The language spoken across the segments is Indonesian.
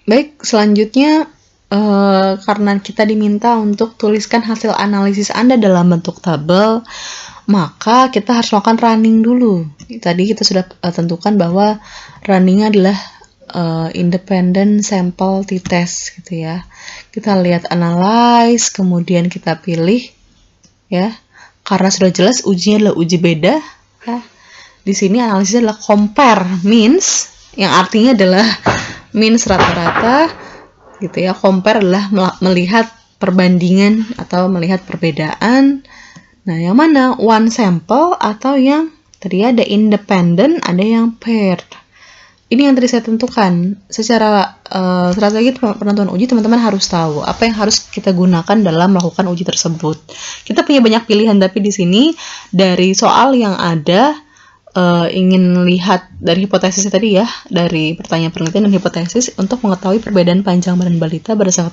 Baik, selanjutnya karena kita diminta untuk tuliskan hasil analisis Anda dalam bentuk tabel, maka kita harus melakukan running dulu. Tadi kita sudah tentukan bahwa runningnya adalah independent sample t-test gitu ya. Kita lihat analyze, kemudian kita pilih ya. Karena sudah jelas ujinya adalah uji beda ya. Di sini analisisnya adalah compare means, yang artinya adalah means rata-rata gitu ya. Compare adalah melihat perbandingan atau melihat perbedaan. Nah, yang mana one sample atau yang tadi ada independent, ada yang paired. Ini yang tadi saya tentukan. Secara strategi penentuan uji, teman-teman harus tahu apa yang harus kita gunakan dalam melakukan uji tersebut. Kita punya banyak pilihan, tapi di sini dari soal yang ada ingin lihat dari hipotesis tadi ya, dari pertanyaan penelitian dan hipotesis untuk mengetahui perbedaan panjang badan balita berdasarkan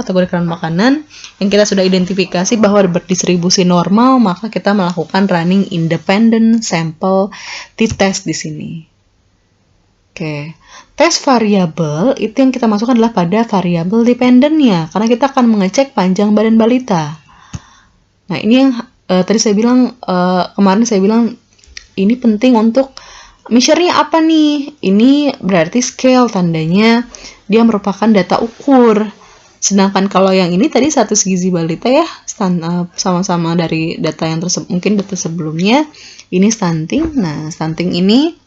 kategori keran makanan yang kita sudah identifikasi bahwa berdistribusi normal, maka kita melakukan running independent sample t-test di sini. Oke, tes variabel itu yang kita masukkan adalah pada variabel dependentnya, karena kita akan mengecek panjang badan balita. Nah, ini yang tadi saya bilang, kemarin saya bilang ini penting untuk measure-nya apa nih? Ini berarti scale, tandanya dia merupakan data ukur. Sedangkan kalau yang ini tadi status gizi balita ya, sama-sama dari data yang mungkin data sebelumnya, ini stunting. Nah, stunting ini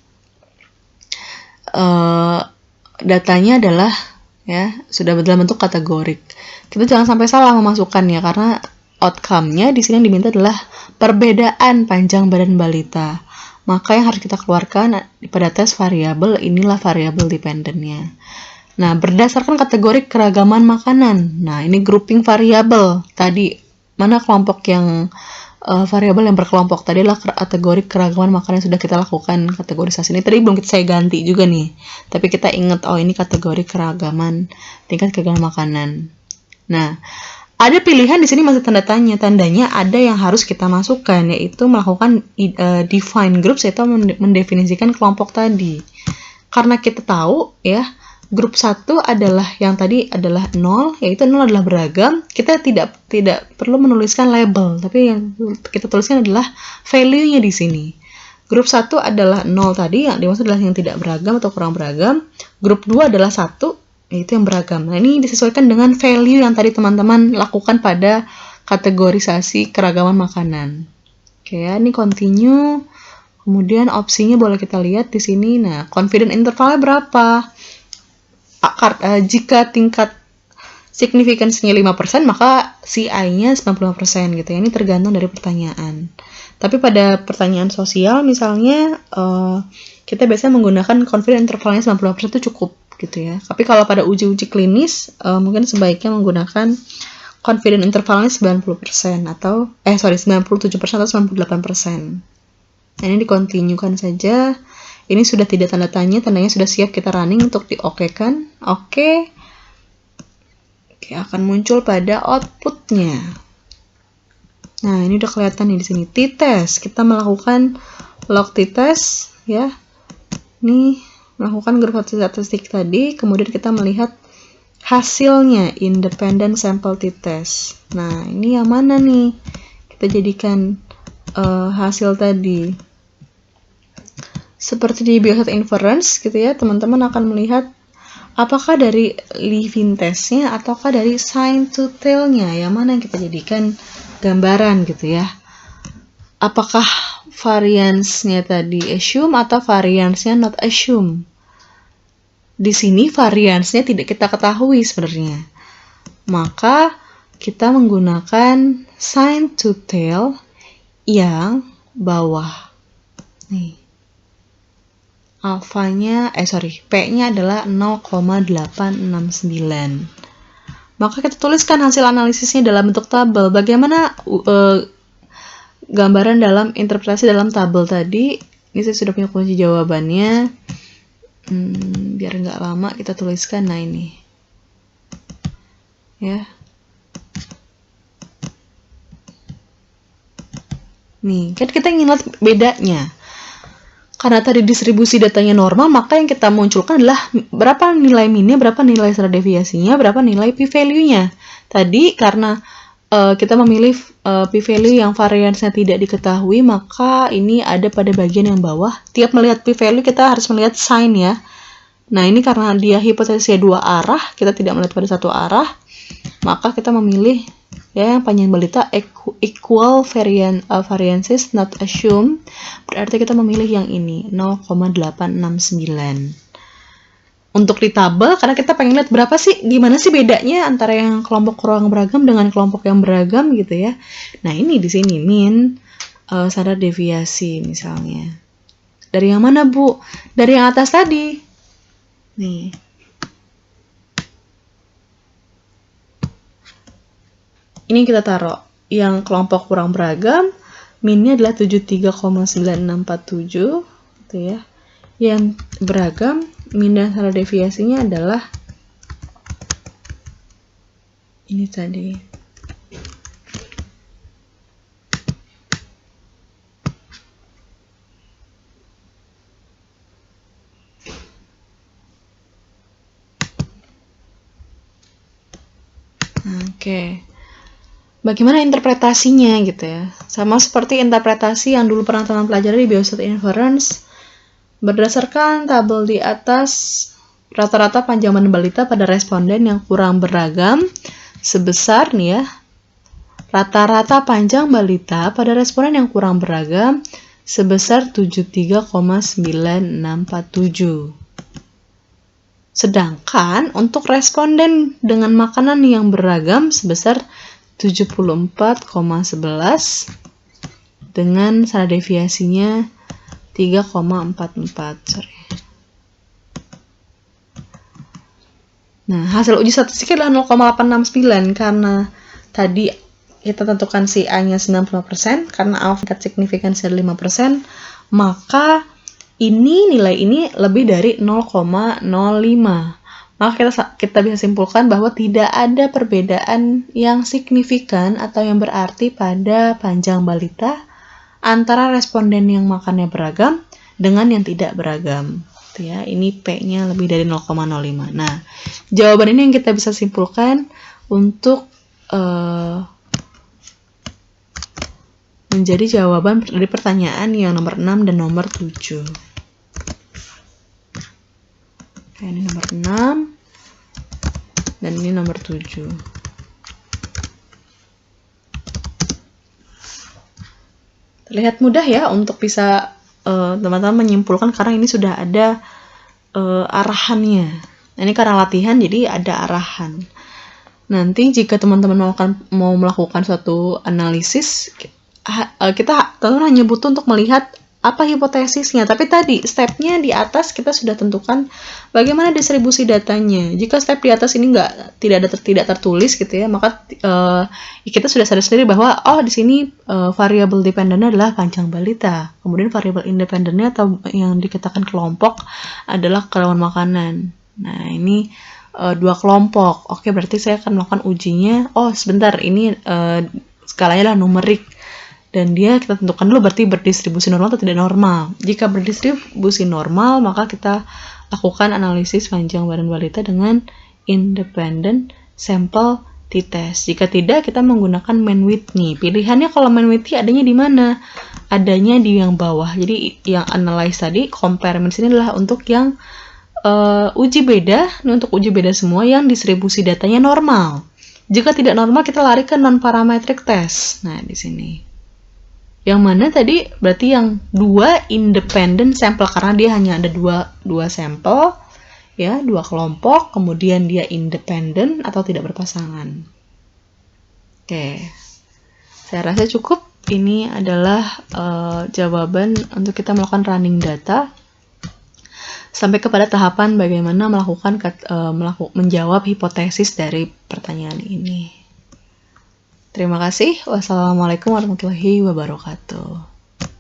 datanya adalah ya sudah dalam bentuk kategorik. Kita jangan sampai salah memasukkannya, karena outcome-nya di sini yang diminta adalah perbedaan panjang badan balita. Maka yang harus kita keluarkan pada tes variabel, inilah variabel dependentnya. Nah, berdasarkan kategori keragaman makanan. Nah, ini grouping variabel. Tadi mana kelompok yang variabel yang berkelompok tadi adalah kategori keragaman makanan yang sudah kita lakukan kategorisasi ini. Tadi belum saya ganti juga nih, tapi kita ingat, oh ini kategori keragaman, tingkat keragaman makanan. Nah, ada pilihan di sini masih tanda tanya. Tandanya ada yang harus kita masukkan, yaitu melakukan define groups, yaitu mendefinisikan kelompok tadi. Karena kita tahu ya, grup 1 adalah yang tadi adalah 0, yaitu 0 adalah beragam. Kita tidak perlu menuliskan label, tapi yang kita tuliskan adalah value-nya di sini. Grup 1 adalah 0 tadi, yang dimaksud adalah yang tidak beragam atau kurang beragam. Grup 2 adalah 1, yaitu yang beragam. Nah, ini disesuaikan dengan value yang tadi teman-teman lakukan pada kategorisasi keragaman makanan. Oke ya, ini continue. Kemudian opsinya boleh kita lihat di sini. Nah, confidence intervalnya berapa? Jika tingkat signifikansinya 5%, maka CI-nya 95% gitu ya. Ini tergantung dari pertanyaan. Tapi pada pertanyaan sosial misalnya, kita biasanya menggunakan confidence intervalnya 95% itu cukup gitu ya. Tapi kalau pada uji-uji klinis, mungkin sebaiknya menggunakan confidence intervalnya 90% atau 97% atau 98%. Nah, ini dikontinukan saja. Ini sudah tidak tanda tanya, tandanya sudah siap kita running untuk di-oke-kan. Oke, akan muncul pada outputnya. Nah, ini udah kelihatan nih di sini. T-test, kita melakukan log t-test ya. Ini melakukan grup statistik tadi, kemudian kita melihat hasilnya independent sample t-test. Nah, ini yang mana nih? Kita jadikan hasil tadi. Seperti di biostat inference gitu ya, teman-teman akan melihat apakah dari living testnya ataukah dari sign to tail-nya, yang mana yang kita jadikan gambaran gitu ya. Apakah variance-nya tadi assume atau variance-nya not assume. Di sini variance-nya tidak kita ketahui sebenarnya. Maka kita menggunakan sign to tail yang bawah. Nih. P-nya adalah 0,869. Maka kita tuliskan hasil analisisnya dalam bentuk tabel. Bagaimana gambaran dalam interpretasi dalam tabel tadi? Ini saya sudah punya kunci jawabannya. Biar nggak lama kita tuliskan. Nah, ini. Ya. Nih, kan kita ingin lihat bedanya. karena tadi distribusi datanya normal, maka yang kita munculkan adalah berapa nilai minnya, berapa nilai standar deviasinya, berapa nilai p-value-nya. Tadi karena kita memilih p-value yang variansnya tidak diketahui, maka ini ada pada bagian yang bawah. Tiap melihat p-value kita harus melihat sign ya. Nah, ini karena dia hipotesisnya dua arah, kita tidak melihat pada satu arah, maka kita memilih ya yang panjang balita equal variances not assumed, berarti kita memilih yang ini 0,869. Untuk di tabel, karena kita pengen lihat berapa sih, gimana sih bedanya antara yang kelompok kurang beragam dengan kelompok yang beragam gitu ya. Nah, ini di sini min standar deviasi misalnya. Dari yang mana, Bu? Dari yang atas tadi. Nih. Ini kita taruh yang kelompok kurang beragam, minnya adalah 73,9647 gitu ya. Yang beragam, min dan standar deviasinya adalah ini tadi. Oke. Bagaimana interpretasinya gitu ya. Sama seperti interpretasi yang dulu pernah teman pelajari di Biostat Inference. Berdasarkan tabel di atas, rata-rata panjang badan balita pada responden yang kurang beragam sebesar nih ya. Rata-rata panjang balita pada responden yang kurang beragam sebesar 73,9647. Sedangkan untuk responden dengan makanan yang beragam sebesar 74,11 dengan standar deviasinya 3,44. Nah, hasil uji statistiknya adalah 0,869 karena tadi kita tentukan si A-nya 95%, karena alpha tingkat signifikansi 5%, maka nilai ini lebih dari 0,05. Maka kita bisa simpulkan bahwa tidak ada perbedaan yang signifikan atau yang berarti pada panjang balita antara responden yang makannya beragam dengan yang tidak beragam. Ya, ini P-nya lebih dari 0,05. Nah, jawaban ini yang kita bisa simpulkan untuk menjadi jawaban dari pertanyaan yang nomor 6 dan nomor 7. Ini nomor 6 dan ini nomor 7. Terlihat mudah ya untuk bisa teman-teman menyimpulkan karena ini sudah ada arahannya. Nah, ini karena latihan jadi ada arahan. Nanti jika teman-teman mau melakukan suatu analisis, kita teman-teman hanya butuh untuk melihat apa hipotesisnya, tapi tadi stepnya di atas kita sudah tentukan bagaimana distribusi datanya. Jika step di atas ini tidak tertulis gitu ya, maka kita sudah sadar sendiri bahwa di sini variabel dependennya adalah panjang balita, kemudian variabel independennya atau yang dikatakan kelompok adalah kerawan makanan. Nah, ini dua kelompok. Oke, berarti saya akan melakukan ujinya. Sebentar, ini skalanya adalah numerik. Dan dia kita tentukan dulu berarti berdistribusi normal atau tidak normal. Jika berdistribusi normal, maka kita lakukan analisis panjang badan balita dengan independent sample t-test. Jika tidak, kita menggunakan Mann-Whitney. Pilihannya kalau Mann-Whitney adanya di mana? Adanya di yang bawah. Jadi yang analyze tadi, comparison ini adalah untuk yang uji beda. Ini untuk uji beda semua yang distribusi datanya normal. Jika tidak normal, kita lari ke non-parametric test. Nah, di sini. Yang mana tadi berarti yang dua independent sample karena dia hanya ada dua sampel ya, dua kelompok, kemudian dia independent atau tidak berpasangan. Oke. Saya rasa cukup. Ini adalah jawaban untuk kita melakukan running data sampai kepada tahapan bagaimana menjawab hipotesis dari pertanyaan ini. Terima kasih. Wassalamualaikum warahmatullahi wabarakatuh.